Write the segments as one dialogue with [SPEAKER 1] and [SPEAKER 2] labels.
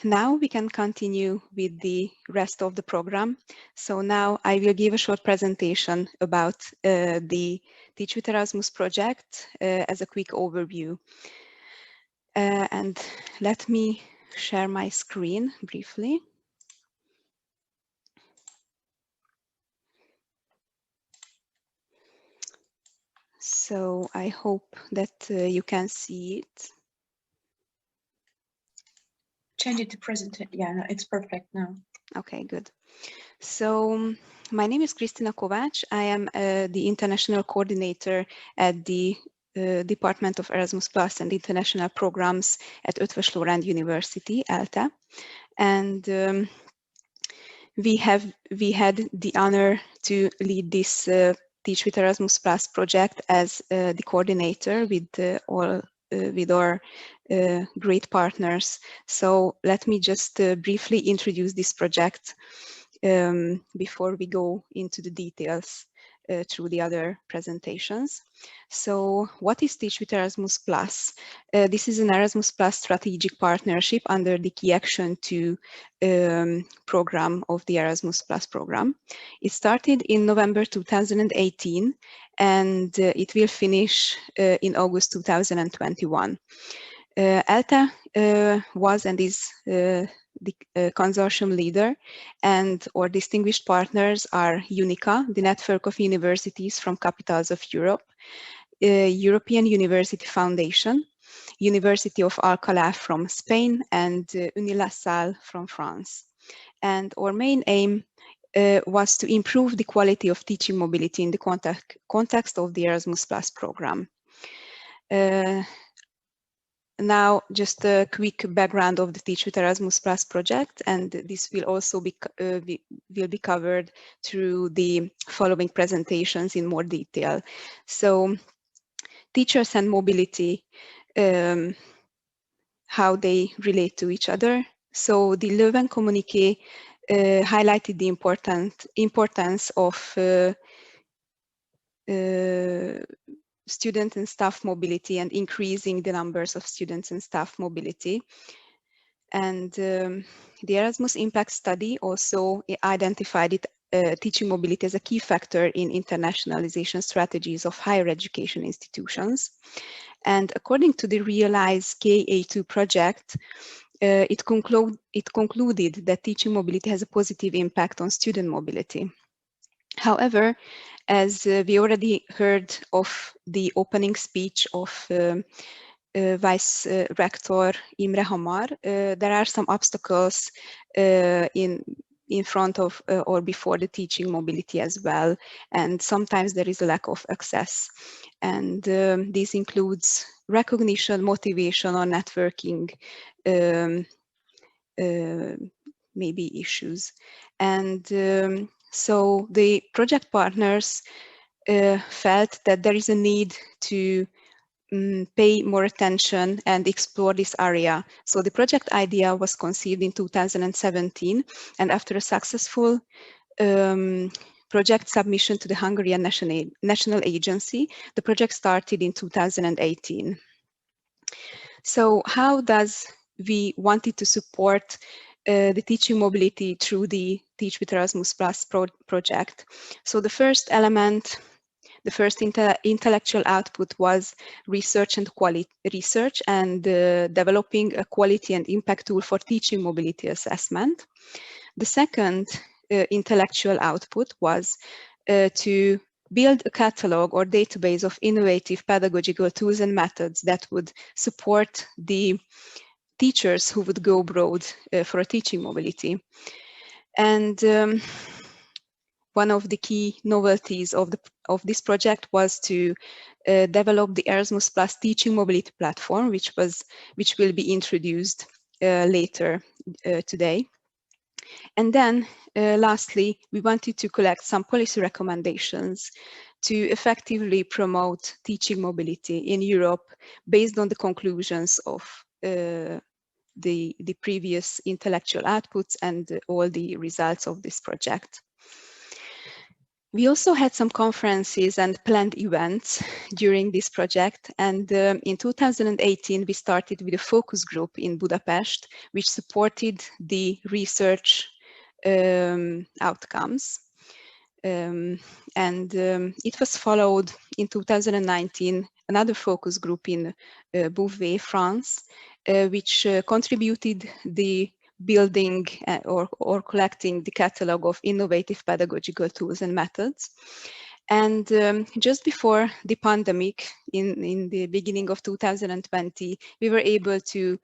[SPEAKER 1] Now we can continue with the rest of the program. So now I will give a short presentation about the Teach with Erasmus project as a quick overview. And let me share my screen briefly. So I hope that you can see it.
[SPEAKER 2] Change it to present. Yeah, no, it's perfect now.
[SPEAKER 1] Okay, good. So my name is Krisztina Kovàcs. I am the international coordinator at the Department of Erasmus Plus and International Programs at Eötvös Loránd University, ELTE. And we had the honor to lead this Teach with Erasmus Plus project as the coordinator with our great partners. So let me just briefly introduce this project before we go into the details through the other presentations. So what is Teach with Erasmus Plus? This is an Erasmus Plus strategic partnership under the Key Action 2 program of the Erasmus Plus program. It started in November 2018 and it will finish in August 2021. ELTE was and is the consortium leader, and our distinguished partners are UNICA, the network of universities from capitals of Europe, European University Foundation, University of Alcalá from Spain, and UNILASALLE from France. And our main aim was to improve the quality of teaching mobility in the context of the Erasmus Plus program. Now, just a quick background of the Teach with Erasmus Plus project, and this will also be covered through the following presentations in more detail. So, teachers and mobility, how they relate to each other. So, the Leuven communiqué highlighted the importance of student and staff mobility and increasing the numbers of students and staff mobility. And the Erasmus Impact Study also identified teaching mobility as a key factor in internationalization strategies of higher education institutions. And according to the Realize KA2 project, it concluded that teaching mobility has a positive impact on student mobility. However, as we already heard of the opening speech of Vice Rector Imre Hamar, there are some obstacles in front of or before the teaching mobility as well, and sometimes there is a lack of access. And this includes recognition, motivation, or networking maybe issues. And so the project partners felt that there is a need to pay more attention and explore this area. So the project idea was conceived in 2017, and after a successful project submission to the Hungarian National Agency, the project started in 2018. So how does we wanted to support the teaching mobility through the Teach with Erasmus Plus project? So the first element, the first intellectual output was research and developing a quality and impact tool for teaching mobility assessment. The second intellectual output was to build a catalog or database of innovative pedagogical tools and methods that would support the teachers who would go abroad for a teaching mobility. And one of the key novelties of this project was to develop the Erasmus Plus teaching mobility platform, which will be introduced later today. And then lastly, we wanted to collect some policy recommendations to effectively promote teaching mobility in Europe based on the conclusions of the previous intellectual outputs and all the results of this project. We also had some conferences and planned events during this project, and in 2018 we started with a focus group in Budapest, which supported the research outcomes. It was followed in 2019 another focus group in Beauvais, France, which contributed the building or collecting the catalog of innovative pedagogical tools and methods. And just before the pandemic, in the beginning of 2020, we were able to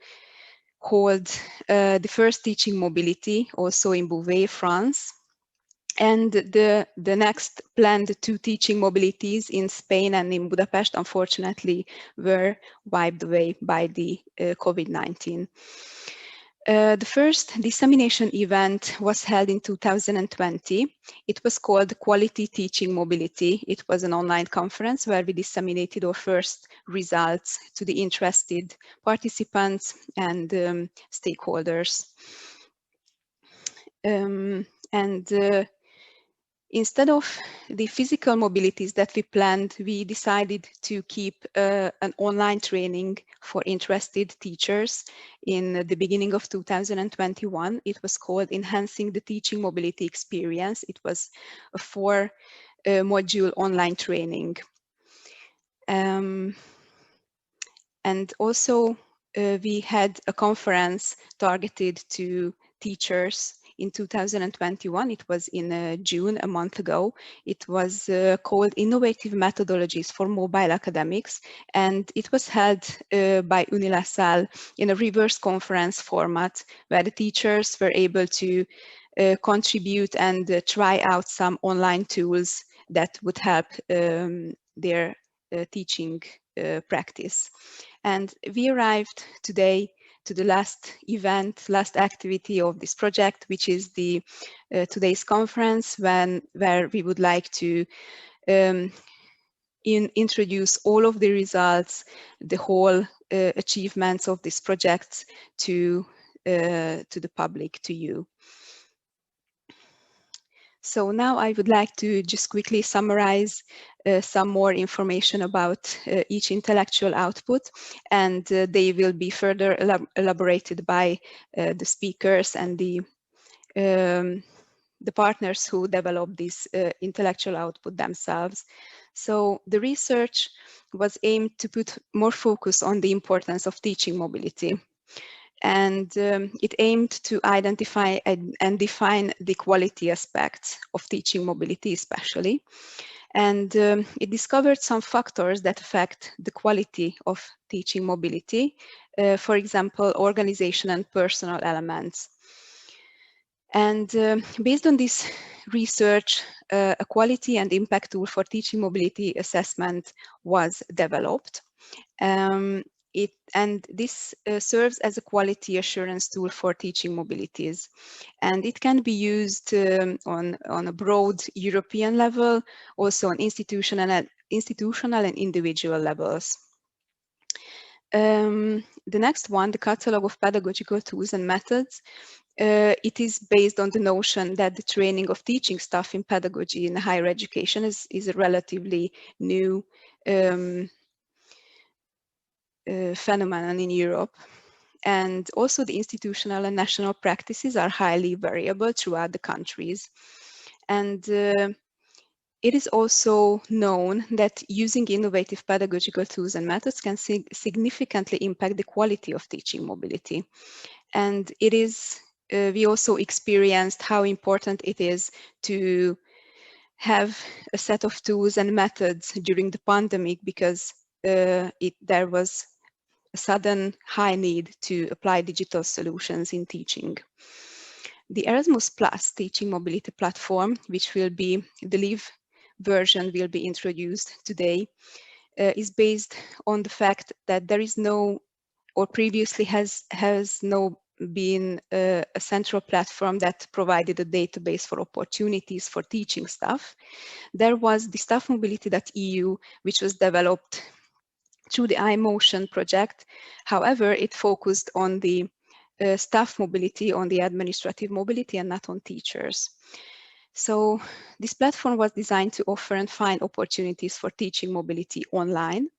[SPEAKER 1] hold the first teaching mobility also in Beauvais, France. And the next planned 2 teaching mobilities in Spain and in Budapest, unfortunately, were wiped away by the COVID-19. The first dissemination event was held in 2020. It was called Quality Teaching Mobility. It was an online conference where we disseminated our first results to the interested participants and stakeholders. Instead of the physical mobilities that we planned, we decided to keep an online training for interested teachers in the beginning of 2021. It was called Enhancing the Teaching Mobility Experience. It was a 4-module online training. And also we had a conference targeted to teachers in 2021. It was in June, a month ago. It was called Innovative Methodologies for Mobile Academics, and it was held by UNILASAL in a reverse conference format, where the teachers were able to contribute and try out some online tools that would help their teaching practice. And we arrived today to the last event, last activity of this project, which is the today's conference, where we would like to introduce all of the results, the whole achievements of this project to the public, to you. So now I would like to just quickly summarize some more information about each intellectual output, and they will be further elaborated by the speakers and the partners who develop this intellectual output themselves. So the research was aimed to put more focus on the importance of teaching mobility. And it aimed to identify and define the quality aspects of teaching mobility especially. And it discovered some factors that affect the quality of teaching mobility, for example, organization and personal elements. And based on this research, a quality and impact tool for teaching mobility assessment was developed. This serves as a quality assurance tool for teaching mobilities, and it can be used on a broad European level, also on institutional and individual levels. The next one, the catalog of pedagogical tools and methods. It is based on the notion that the training of teaching staff in pedagogy in higher education is a relatively new phenomenon in Europe. And also the institutional and national practices are highly variable throughout the countries. And it is also known that using innovative pedagogical tools and methods can significantly impact the quality of teaching mobility. And it is, we also experienced how important it is to have a set of tools and methods during the pandemic, because there was a sudden high need to apply digital solutions in teaching. The Erasmus Plus teaching mobility platform, which will be the live version, will be introduced today, is based on the fact that there is no, or previously has no been a central platform that provided a database for opportunities for teaching staff. There was the staffmobility.eu, which was developed through the iMotion project. However, it focused on the staff mobility, on the administrative mobility, and not on teachers. So this platform was designed to offer and find opportunities for teaching mobility online,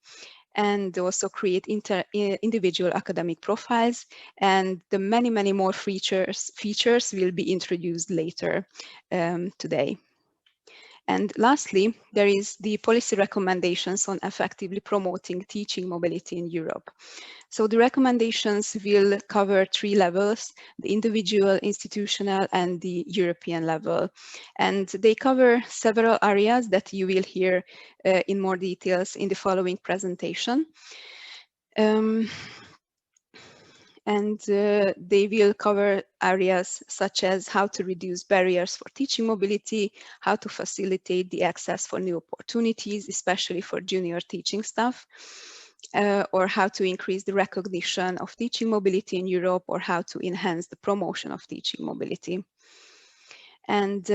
[SPEAKER 1] and also create individual academic profiles, and the many more features will be introduced later today. And lastly, there is the policy recommendations on effectively promoting teaching mobility in Europe. So the recommendations will cover 3 levels: the individual, institutional, and the European level. And they cover several areas that you will hear in more details in the following presentation. And they will cover areas such as how to reduce barriers for teaching mobility, how to facilitate the access for new opportunities, especially for junior teaching staff, or how to increase the recognition of teaching mobility in Europe, or how to enhance the promotion of teaching mobility. And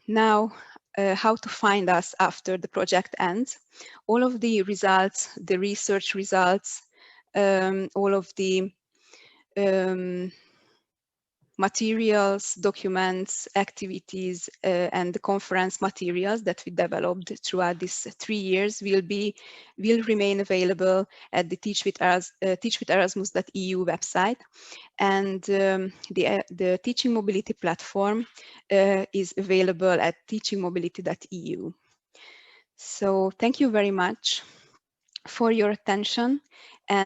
[SPEAKER 1] now, how to find us after the project ends. All of the results, the research results, all of the materials, documents, activities, and the conference materials that we developed throughout these 3 years will remain available at the teachwitherasmus.eu website. And the Teaching Mobility platform is available at teachingmobility.eu. So thank you very much for your attention.